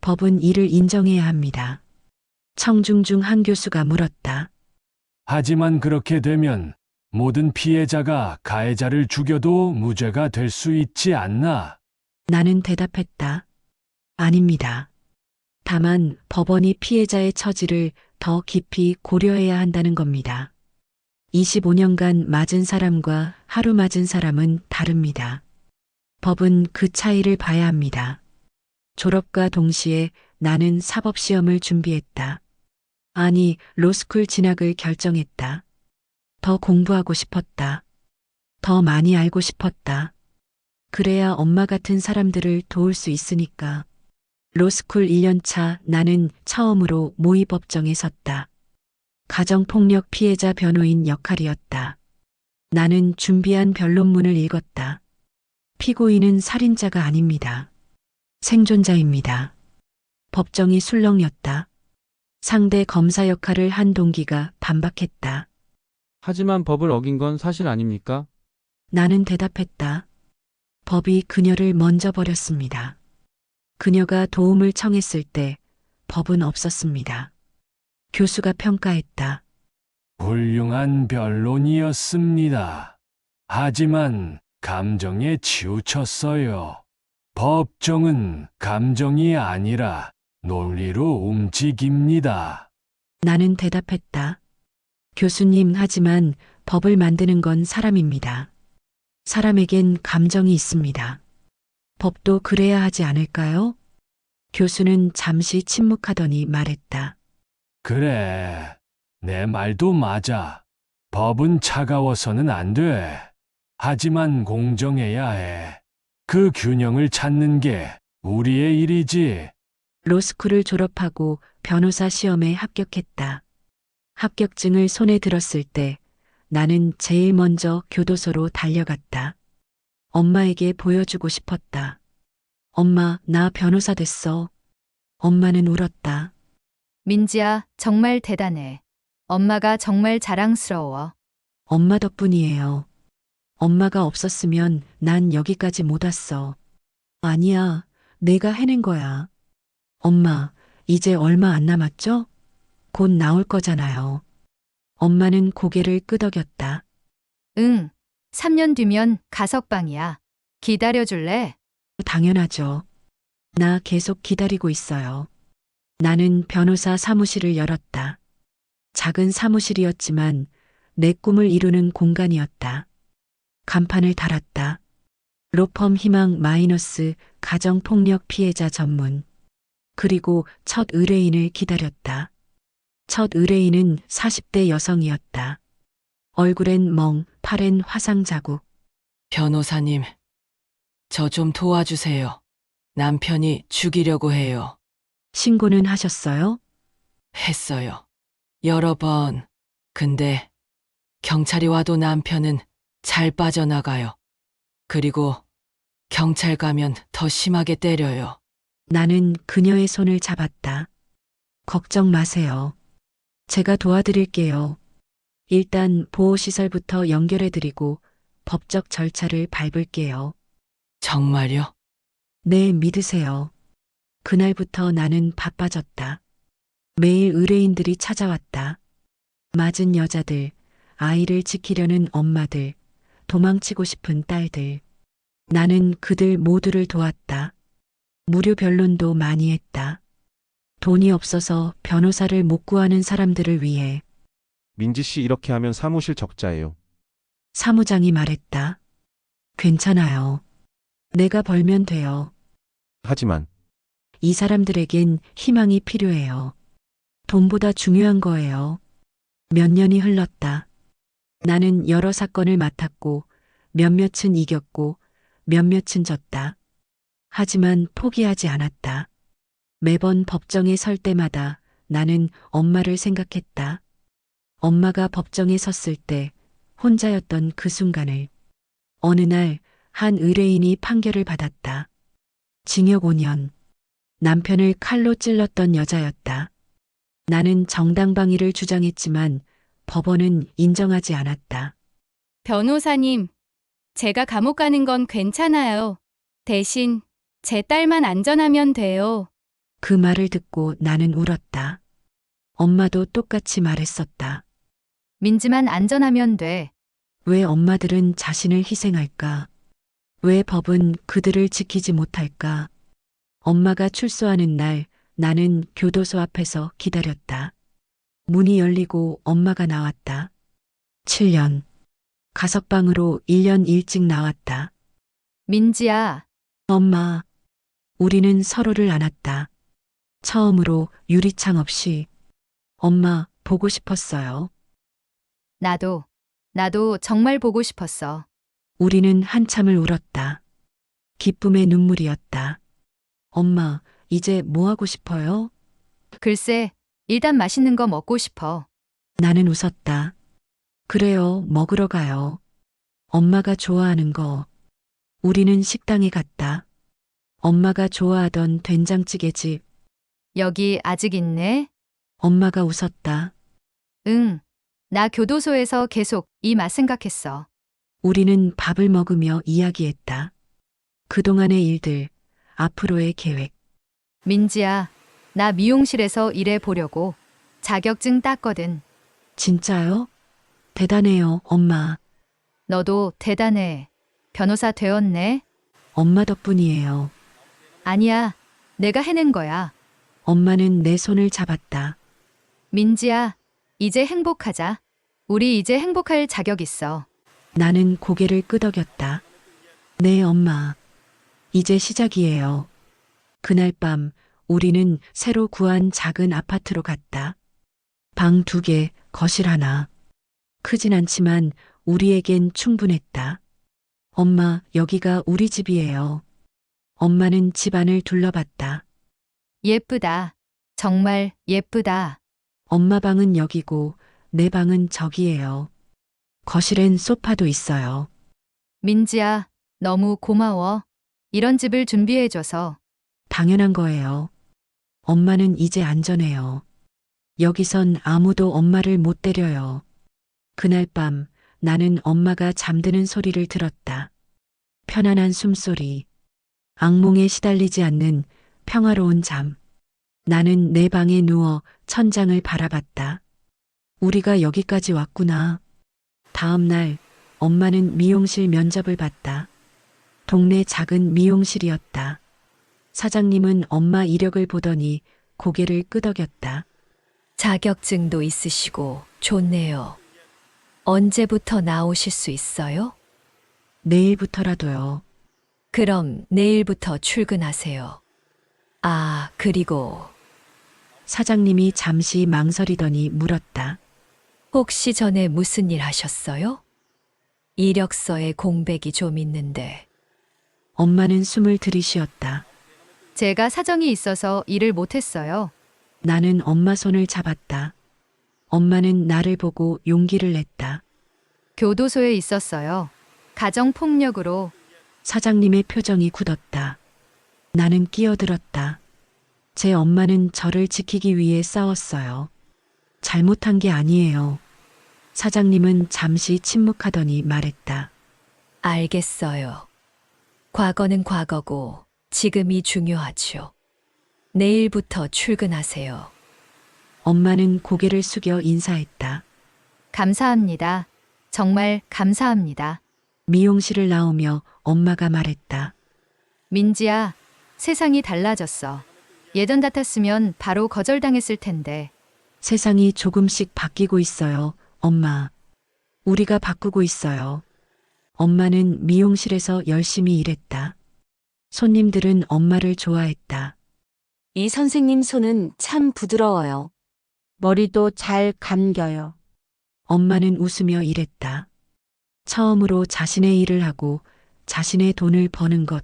법은 이를 인정해야 합니다. 청중 중 한 교수가 물었다. 하지만 그렇게 되면 모든 피해자가 가해자를 죽여도 무죄가 될 수 있지 않나? 나는 대답했다. 아닙니다. 다만 법원이 피해자의 처지를 더 깊이 고려해야 한다는 겁니다. 25년간 맞은 사람과 하루 맞은 사람은 다릅니다. 법은 그 차이를 봐야 합니다. 졸업과 동시에 나는 사법시험을 준비했다. 아니, 로스쿨 진학을 결정했다. 더 공부하고 싶었다. 더 많이 알고 싶었다. 그래야 엄마 같은 사람들을 도울 수 있으니까. 로스쿨 1년차 나는 처음으로 모의법정에 섰다. 가정폭력 피해자 변호인 역할이었다. 나는 준비한 변론문을 읽었다. 피고인은 살인자가 아닙니다. 생존자입니다. 법정이 술렁였다. 상대 검사 역할을 한 동기가 반박했다. 하지만 법을 어긴 건 사실 아닙니까? 나는 대답했다. 법이 그녀를 먼저 버렸습니다. 그녀가 도움을 청했을 때 법은 없었습니다. 교수가 평가했다. 훌륭한 변론이었습니다. 하지만 감정에 치우쳤어요. 법정은 감정이 아니라 논리로 움직입니다. 나는 대답했다. 교수님, 하지만 법을 만드는 건 사람입니다. 사람에겐 감정이 있습니다. 법도 그래야 하지 않을까요? 교수는 잠시 침묵하더니 말했다. 그래, 내 말도 맞아. 법은 차가워서는 안 돼. 하지만 공정해야 해. 그 균형을 찾는 게 우리의 일이지. 로스쿨을 졸업하고 변호사 시험에 합격했다. 합격증을 손에 들었을 때 나는 제일 먼저 교도소로 달려갔다. 엄마에게 보여주고 싶었다. 엄마, 나 변호사 됐어. 엄마는 울었다. 민지야, 정말 대단해. 엄마가 정말 자랑스러워. 엄마 덕분이에요. 엄마가 없었으면 난 여기까지 못 왔어. 아니야, 내가 해낸 거야. 엄마, 이제 얼마 안 남았죠? 곧 나올 거잖아요. 엄마는 고개를 끄덕였다. 응, 3년 뒤면 가석방이야. 기다려줄래? 당연하죠. 나 계속 기다리고 있어요. 나는 변호사 사무실을 열었다. 작은 사무실이었지만 내 꿈을 이루는 공간이었다. 간판을 달았다. 로펌 희망 마이너스 가정폭력 피해자 전문. 그리고 첫 의뢰인을 기다렸다. 첫 의뢰인은 40대 여성이었다. 얼굴엔 멍, 팔엔 화상 자국. 변호사님, 저 좀 도와주세요. 남편이 죽이려고 해요. 신고는 하셨어요? 했어요. 여러 번. 근데 경찰이 와도 남편은 잘 빠져나가요. 그리고 경찰 가면 더 심하게 때려요. 나는 그녀의 손을 잡았다. 걱정 마세요. 제가 도와드릴게요. 일단 보호시설부터 연결해드리고 법적 절차를 밟을게요. 정말요? 네, 믿으세요. 그날부터 나는 바빠졌다. 매일 의뢰인들이 찾아왔다. 맞은 여자들, 아이를 지키려는 엄마들, 도망치고 싶은 딸들. 나는 그들 모두를 도왔다. 무료 변론도 많이 했다. 돈이 없어서 변호사를 못 구하는 사람들을 위해. 민지 씨 이렇게 하면 사무실 적자예요. 사무장이 말했다. 괜찮아요. 내가 벌면 돼요. 하지만 이 사람들에겐 희망이 필요해요. 돈보다 중요한 거예요. 몇 년이 흘렀다. 나는 여러 사건을 맡았고 몇몇은 이겼고 몇몇은 졌다. 하지만 포기하지 않았다. 매번 법정에 설 때마다 나는 엄마를 생각했다. 엄마가 법정에 섰을 때 혼자였던 그 순간을. 어느 날 한 의뢰인이 판결을 받았다. 징역 5년. 남편을 칼로 찔렀던 여자였다. 나는 정당방위를 주장했지만 법원은 인정하지 않았다. 변호사님, 제가 감옥 가는 건 괜찮아요. 대신 제 딸만 안전하면 돼요. 그 말을 듣고 나는 울었다. 엄마도 똑같이 말했었다. 민지만 안전하면 돼. 왜 엄마들은 자신을 희생할까? 왜 법은 그들을 지키지 못할까? 엄마가 출소하는 날 나는 교도소 앞에서 기다렸다. 문이 열리고 엄마가 나왔다. 7년. 가석방으로 1년 일찍 나왔다. 민지야. 엄마. 우리는 서로를 안았다. 처음으로 유리창 없이. 엄마, 보고 싶었어요. 나도 정말 보고 싶었어. 우리는 한참을 울었다. 기쁨의 눈물이었다. 엄마, 이제 뭐 하고 싶어요? 글쎄, 일단 맛있는 거 먹고 싶어. 나는 웃었다. 그래요, 먹으러 가요. 엄마가 좋아하는 거. 우리는 식당에 갔다. 엄마가 좋아하던 된장찌개집. 여기 아직 있네? 엄마가 웃었다. 응. 나 교도소에서 계속 이 맛 생각했어. 우리는 밥을 먹으며 이야기했다. 그동안의 일들, 앞으로의 계획. 민지야, 나 미용실에서 일해 보려고. 자격증 땄거든. 진짜요? 대단해요, 엄마. 너도 대단해. 변호사 되었네. 엄마 덕분이에요. 아니야, 내가 해낸 거야. 엄마는 내 손을 잡았다. 민지야, 이제 행복하자. 우리 이제 행복할 자격 있어. 나는 고개를 끄덕였다. 네, 엄마. 이제 시작이에요. 그날 밤 우리는 새로 구한 작은 아파트로 갔다. 방 2개, 거실 하나. 크진 않지만 우리에겐 충분했다. 엄마, 여기가 우리 집이에요. 엄마는 집안을 둘러봤다. 예쁘다. 정말 예쁘다. 엄마 방은 여기고 내 방은 저기예요. 거실엔 소파도 있어요. 민지야, 너무 고마워. 이런 집을 준비해줘서. 당연한 거예요. 엄마는 이제 안전해요. 여기선 아무도 엄마를 못 때려요. 그날 밤 나는 엄마가 잠드는 소리를 들었다. 편안한 숨소리. 악몽에 시달리지 않는 평화로운 잠. 나는 내 방에 누워 천장을 바라봤다. 우리가 여기까지 왔구나. 다음 날 엄마는 미용실 면접을 봤다. 동네 작은 미용실이었다. 사장님은 엄마 이력을 보더니 고개를 끄덕였다. 자격증도 있으시고 좋네요. 언제부터 나오실 수 있어요? 내일부터라도요. 그럼 내일부터 출근하세요. 아, 그리고 사장님이 잠시 망설이더니 물었다. 혹시 전에 무슨 일 하셨어요? 이력서에 공백이 좀 있는데. 엄마는 숨을 들이쉬었다. 제가 사정이 있어서 일을 못했어요. 나는 엄마 손을 잡았다. 엄마는 나를 보고 용기를 냈다. 교도소에 있었어요. 가정폭력으로. 사장님의 표정이 굳었다. 나는 끼어들었다. 제 엄마는 저를 지키기 위해 싸웠어요. 잘못한 게 아니에요. 사장님은 잠시 침묵하더니 말했다. 알겠어요. 과거는 과거고 지금이 중요하죠. 내일부터 출근하세요. 엄마는 고개를 숙여 인사했다. 감사합니다. 정말 감사합니다. 미용실을 나오며 엄마가 말했다. 민지야, 세상이 달라졌어. 예전 같았으면 바로 거절당했을 텐데. 세상이 조금씩 바뀌고 있어요, 엄마. 우리가 바꾸고 있어요. 엄마는 미용실에서 열심히 일했다. 손님들은 엄마를 좋아했다. 이 선생님 손은 참 부드러워요. 머리도 잘 감겨요. 엄마는 웃으며 일했다. 처음으로 자신의 일을 하고 자신의 돈을 버는 것.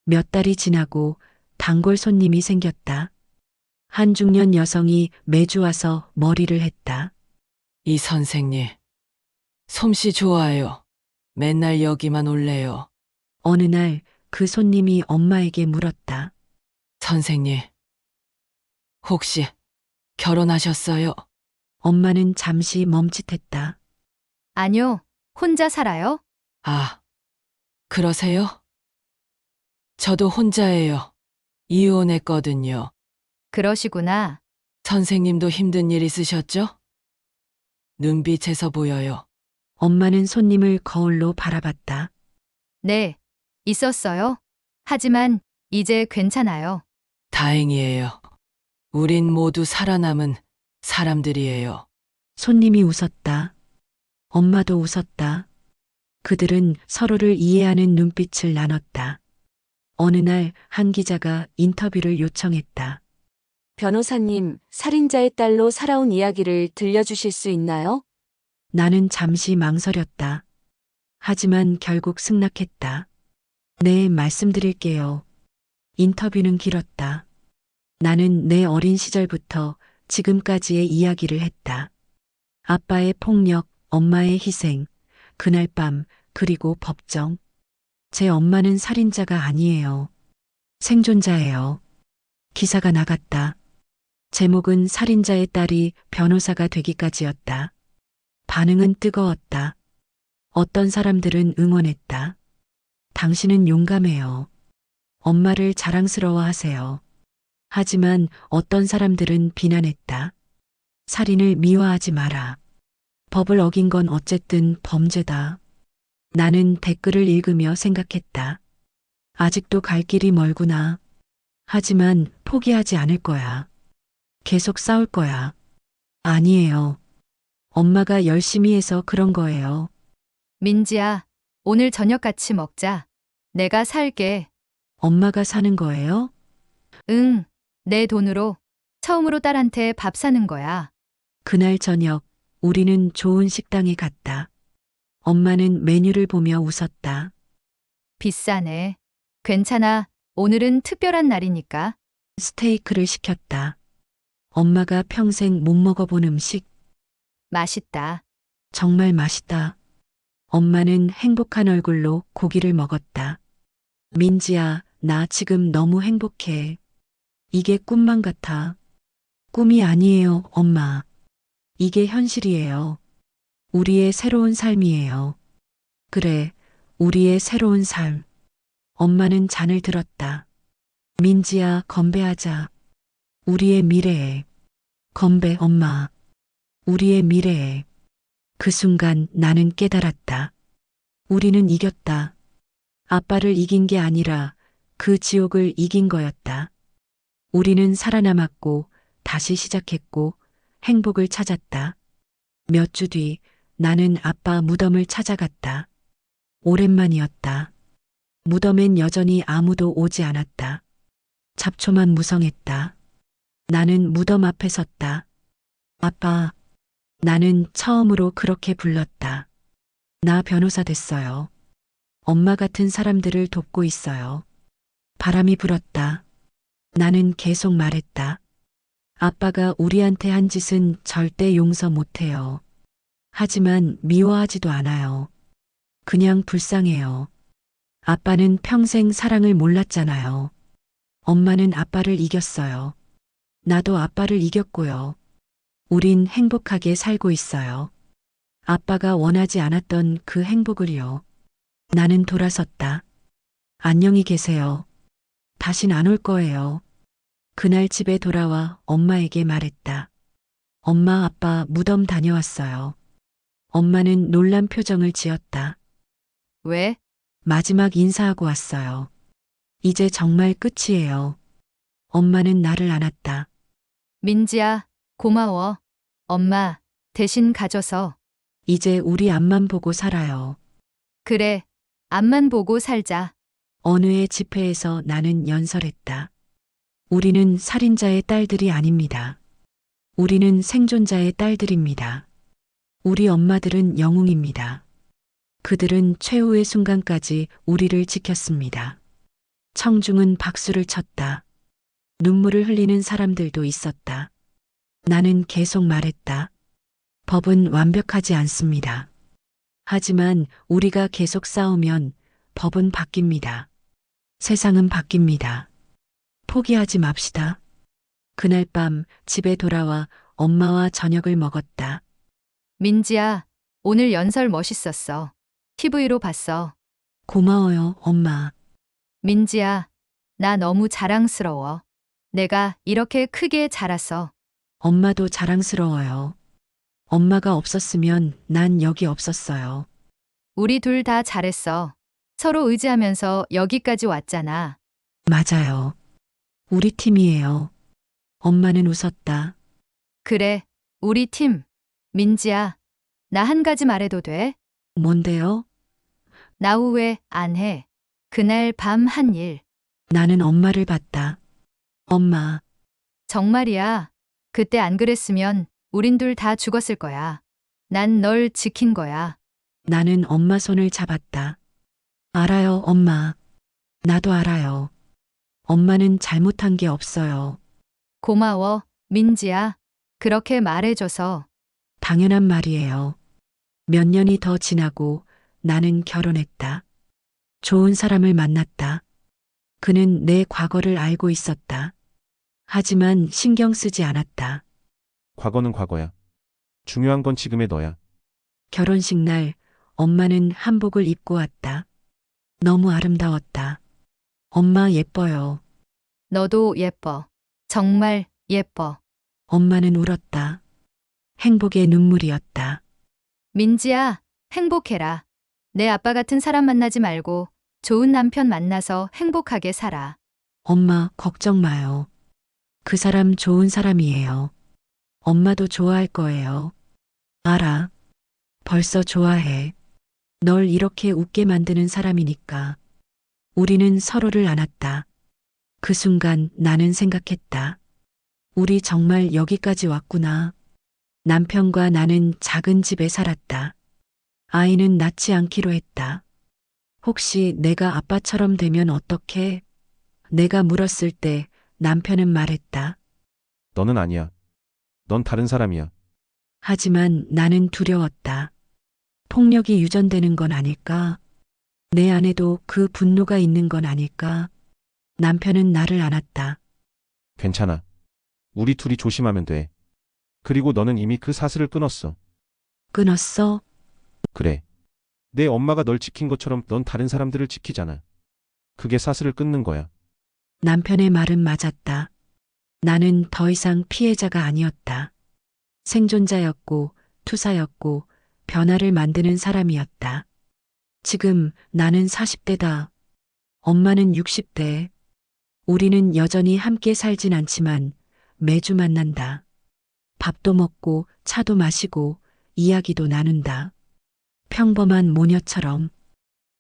몇 달이 지나고 단골 손님이 생겼다. 한 중년 여성이 매주 와서 머리를 했다. 이 선생님, 솜씨 좋아요. 맨날 여기만 올래요. 어느 날 그 손님이 엄마에게 물었다. 선생님, 혹시 결혼하셨어요? 엄마는 잠시 멈칫했다. 아니요, 혼자 살아요? 아, 그러세요? 저도 혼자예요. 이혼했거든요. 그러시구나. 선생님도 힘든 일 있으셨죠? 눈빛에서 보여요. 엄마는 손님을 거울로 바라봤다. 네, 있었어요. 하지만 이제 괜찮아요. 다행이에요. 우린 모두 살아남은 사람들이에요. 손님이 웃었다. 엄마도 웃었다. 그들은 서로를 이해하는 눈빛을 나눴다. 어느 날 한 기자가 인터뷰를 요청했다. 변호사님, 살인자의 딸로 살아온 이야기를 들려주실 수 있나요? 나는 잠시 망설였다. 하지만 결국 승낙했다. 네, 말씀드릴게요. 인터뷰는 길었다. 나는 내 어린 시절부터 지금까지의 이야기를 했다. 아빠의 폭력, 엄마의 희생, 그날 밤, 그리고 법정. 제 엄마는 살인자가 아니에요. 생존자예요. 기사가 나갔다. 제목은 살인자의 딸이 변호사가 되기까지였다. 반응은 뜨거웠다. 어떤 사람들은 응원했다. 당신은 용감해요. 엄마를 자랑스러워하세요. 하지만 어떤 사람들은 비난했다. 살인을 미화하지 마라. 법을 어긴 건 어쨌든 범죄다. 나는 댓글을 읽으며 생각했다. 아직도 갈 길이 멀구나. 하지만 포기하지 않을 거야. 계속 싸울 거야. 아니에요. 엄마가 열심히 해서 그런 거예요. 민지야, 오늘 저녁 같이 먹자. 내가 살게. 엄마가 사는 거예요? 응, 내 돈으로. 처음으로 딸한테 밥 사는 거야. 그날 저녁, 우리는 좋은 식당에 갔다. 엄마는 메뉴를 보며 웃었다. 비싸네. 괜찮아. 오늘은 특별한 날이니까. 스테이크를 시켰다. 엄마가 평생 못 먹어본 음식. 맛있다. 정말 맛있다. 엄마는 행복한 얼굴로 고기를 먹었다. 민지야, 나 지금 너무 행복해. 이게 꿈만 같아. 꿈이 아니에요, 엄마. 이게 현실이에요. 우리의 새로운 삶이에요. 그래, 우리의 새로운 삶. 엄마는 잔을 들었다. 민지야, 건배하자. 우리의 미래에. 건배, 엄마. 우리의 미래에. 그 순간 나는 깨달았다. 우리는 이겼다. 아빠를 이긴 게 아니라 그 지옥을 이긴 거였다. 우리는 살아남았고 다시 시작했고 행복을 찾았다. 몇 주 뒤 나는 아빠 무덤을 찾아갔다. 오랜만이었다. 무덤엔 여전히 아무도 오지 않았다. 잡초만 무성했다. 나는 무덤 앞에 섰다. 아빠, 나는 처음으로 그렇게 불렀다. 나 변호사 됐어요. 엄마 같은 사람들을 돕고 있어요. 바람이 불었다. 나는 계속 말했다. 아빠가 우리한테 한 짓은 절대 용서 못해요. 하지만 미워하지도 않아요. 그냥 불쌍해요. 아빠는 평생 사랑을 몰랐잖아요. 엄마는 아빠를 이겼어요. 나도 아빠를 이겼고요. 우린 행복하게 살고 있어요. 아빠가 원하지 않았던 그 행복을요. 나는 돌아섰다. 안녕히 계세요. 다신 안 올 거예요. 그날 집에 돌아와 엄마에게 말했다. 엄마, 아빠 무덤 다녀왔어요. 엄마는 놀란 표정을 지었다. 왜? 마지막 인사하고 왔어요. 이제 정말 끝이에요. 엄마는 나를 안았다. 민지야, 고마워. 엄마, 대신 가져서. 이제 우리 앞만 보고 살아요. 그래, 앞만 보고 살자. 어느 해 집회에서 나는 연설했다. 우리는 살인자의 딸들이 아닙니다. 우리는 생존자의 딸들입니다. 우리 엄마들은 영웅입니다. 그들은 최후의 순간까지 우리를 지켰습니다. 청중은 박수를 쳤다. 눈물을 흘리는 사람들도 있었다. 나는 계속 말했다. 법은 완벽하지 않습니다. 하지만 우리가 계속 싸우면 법은 바뀝니다. 세상은 바뀝니다. 포기하지 맙시다. 그날 밤 집에 돌아와 엄마와 저녁을 먹었다. 민지야, 오늘 연설 멋있었어. TV로 봤어. 고마워요, 엄마. 민지야, 나 너무 자랑스러워. 내가 이렇게 크게 자라서. 엄마도 자랑스러워요. 엄마가 없었으면 난 여기 없었어요. 우리 둘 다 잘했어. 서로 의지하면서 여기까지 왔잖아. 맞아요. 우리 팀이에요. 엄마는 웃었다. 그래, 우리 팀. 민지야, 나 한 가지 말해도 돼? 뭔데요? 나 후회 안 해. 그날 밤 한 일. 나는 엄마를 봤다. 엄마. 정말이야. 그때 안 그랬으면 우린 둘 다 죽었을 거야. 난 널 지킨 거야. 나는 엄마 손을 잡았다. 알아요, 엄마. 나도 알아요. 엄마는 잘못한 게 없어요. 고마워, 민지야. 그렇게 말해줘서. 당연한 말이에요. 몇 년이 더 지나고 나는 결혼했다. 좋은 사람을 만났다. 그는 내 과거를 알고 있었다. 하지만 신경 쓰지 않았다. 과거는 과거야. 중요한 건 지금의 너야. 결혼식 날 엄마는 한복을 입고 왔다. 너무 아름다웠다. 엄마 예뻐요. 너도 예뻐. 정말 예뻐. 엄마는 울었다. 행복의 눈물이었다. 민지야, 행복해라. 내 아빠 같은 사람 만나지 말고 좋은 남편 만나서 행복하게 살아. 엄마 걱정 마요. 그 사람 좋은 사람이에요. 엄마도 좋아할 거예요. 알아. 벌써 좋아해. 널 이렇게 웃게 만드는 사람이니까. 우리는 서로를 안았다. 그 순간 나는 생각했다. 우리 정말 여기까지 왔구나. 남편과 나는 작은 집에 살았다. 아이는 낳지 않기로 했다. 혹시 내가 아빠처럼 되면 어떡해? 내가 물었을 때 남편은 말했다. 너는 아니야. 넌 다른 사람이야. 하지만 나는 두려웠다. 폭력이 유전되는 건 아닐까? 내 안에도 그 분노가 있는 건 아닐까? 남편은 나를 안았다. 괜찮아. 우리 둘이 조심하면 돼. 그리고 너는 이미 그 사슬을 끊었어. 끊었어? 그래. 내 엄마가 널 지킨 것처럼 넌 다른 사람들을 지키잖아. 그게 사슬을 끊는 거야. 남편의 말은 맞았다. 나는 더 이상 피해자가 아니었다. 생존자였고 투사였고 변화를 만드는 사람이었다. 지금 나는 40대다. 엄마는 60대. 우리는 여전히 함께 살진 않지만 매주 만난다. 밥도 먹고 차도 마시고 이야기도 나눈다. 평범한 모녀처럼.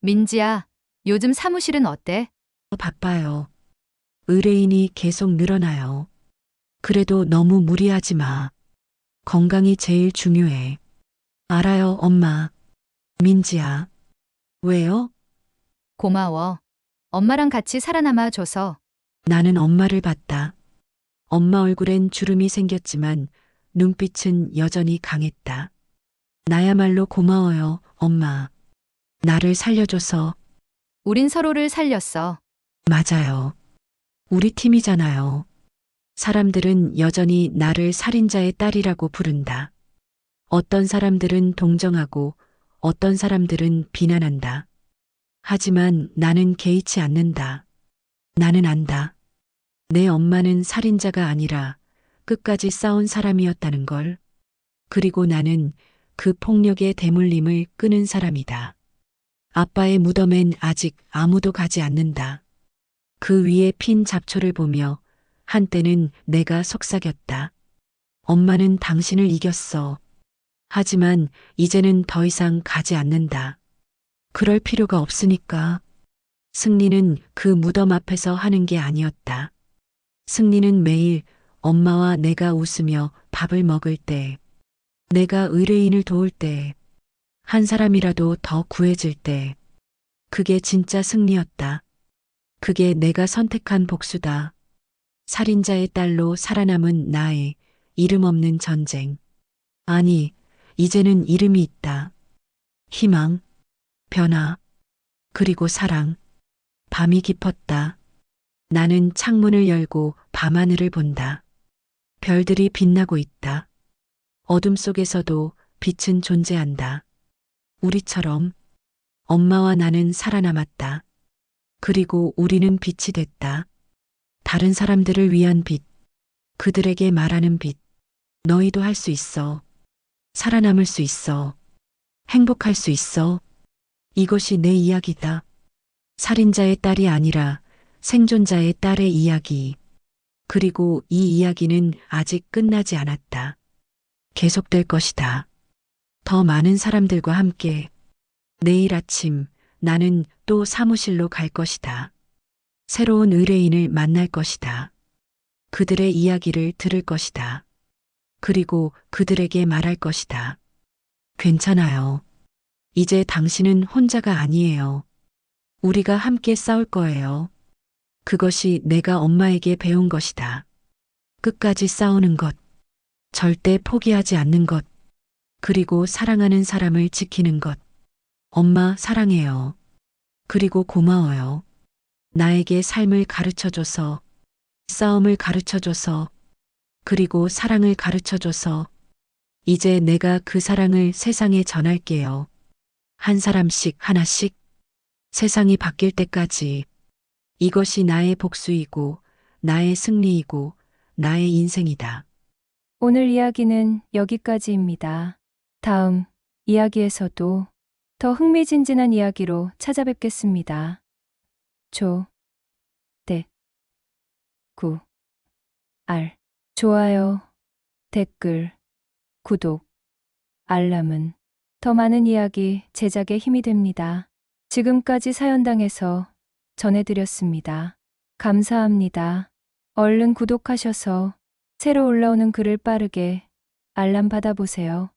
민지야, 요즘 사무실은 어때? 바빠요. 의뢰인이 계속 늘어나요. 그래도 너무 무리하지 마. 건강이 제일 중요해. 알아요, 엄마. 민지야. 왜요? 고마워. 엄마랑 같이 살아남아줘서. 나는 엄마를 봤다. 엄마 얼굴엔 주름이 생겼지만 눈빛은 여전히 강했다. 나야말로 고마워요, 엄마. 나를 살려줘서. 우린 서로를 살렸어. 맞아요. 우리 팀이잖아요. 사람들은 여전히 나를 살인자의 딸이라고 부른다. 어떤 사람들은 동정하고 어떤 사람들은 비난한다. 하지만 나는 개의치 않는다. 나는 안다. 내 엄마는 살인자가 아니라 끝까지 싸운 사람이었다는 걸. 그리고 나는 그 폭력의 대물림을 끄는 사람이다. 아빠의 무덤엔 아직 아무도 가지 않는다. 그 위에 핀 잡초를 보며 한때는 내가 속삭였다. 엄마는 당신을 이겼어. 하지만 이제는 더 이상 가지 않는다. 그럴 필요가 없으니까. 승리는 그 무덤 앞에서 하는 게 아니었다. 승리는 매일 엄마와 내가 웃으며 밥을 먹을 때, 내가 의뢰인을 도울 때, 한 사람이라도 더 구해질 때, 그게 진짜 승리였다. 그게 내가 선택한 복수다. 살인자의 딸로 살아남은 나의 이름 없는 전쟁. 아니, 이제는 이름이 있다. 희망, 변화, 그리고 사랑. 밤이 깊었다. 나는 창문을 열고 밤하늘을 본다. 별들이 빛나고 있다. 어둠 속에서도 빛은 존재한다. 우리처럼 엄마와 나는 살아남았다. 그리고 우리는 빛이 됐다. 다른 사람들을 위한 빛. 그들에게 말하는 빛. 너희도 할 수 있어. 살아남을 수 있어. 행복할 수 있어. 이것이 내 이야기다. 살인자의 딸이 아니라 생존자의 딸의 이야기. 그리고 이 이야기는 아직 끝나지 않았다. 계속될 것이다. 더 많은 사람들과 함께. 내일 아침 나는 또 사무실로 갈 것이다. 새로운 의뢰인을 만날 것이다. 그들의 이야기를 들을 것이다. 그리고 그들에게 말할 것이다. 괜찮아요. 이제 당신은 혼자가 아니에요. 우리가 함께 싸울 거예요. 그것이 내가 엄마에게 배운 것이다. 끝까지 싸우는 것, 절대 포기하지 않는 것, 그리고 사랑하는 사람을 지키는 것. 엄마 사랑해요. 그리고 고마워요. 나에게 삶을 가르쳐줘서, 싸움을 가르쳐줘서, 그리고 사랑을 가르쳐줘서, 이제 내가 그 사랑을 세상에 전할게요. 한 사람씩 하나씩. 세상이 바뀔 때까지. 이것이 나의 복수이고, 나의 승리이고, 나의 인생이다. 오늘 이야기는 여기까지입니다. 다음 이야기에서도 더 흥미진진한 이야기로 찾아뵙겠습니다. 좋아요, 댓글, 구독, 알람은 더 많은 이야기 제작에 힘이 됩니다. 지금까지 사연당에서 전해드렸습니다. 감사합니다. 얼른 구독하셔서 새로 올라오는 글을 빠르게 알람 받아보세요.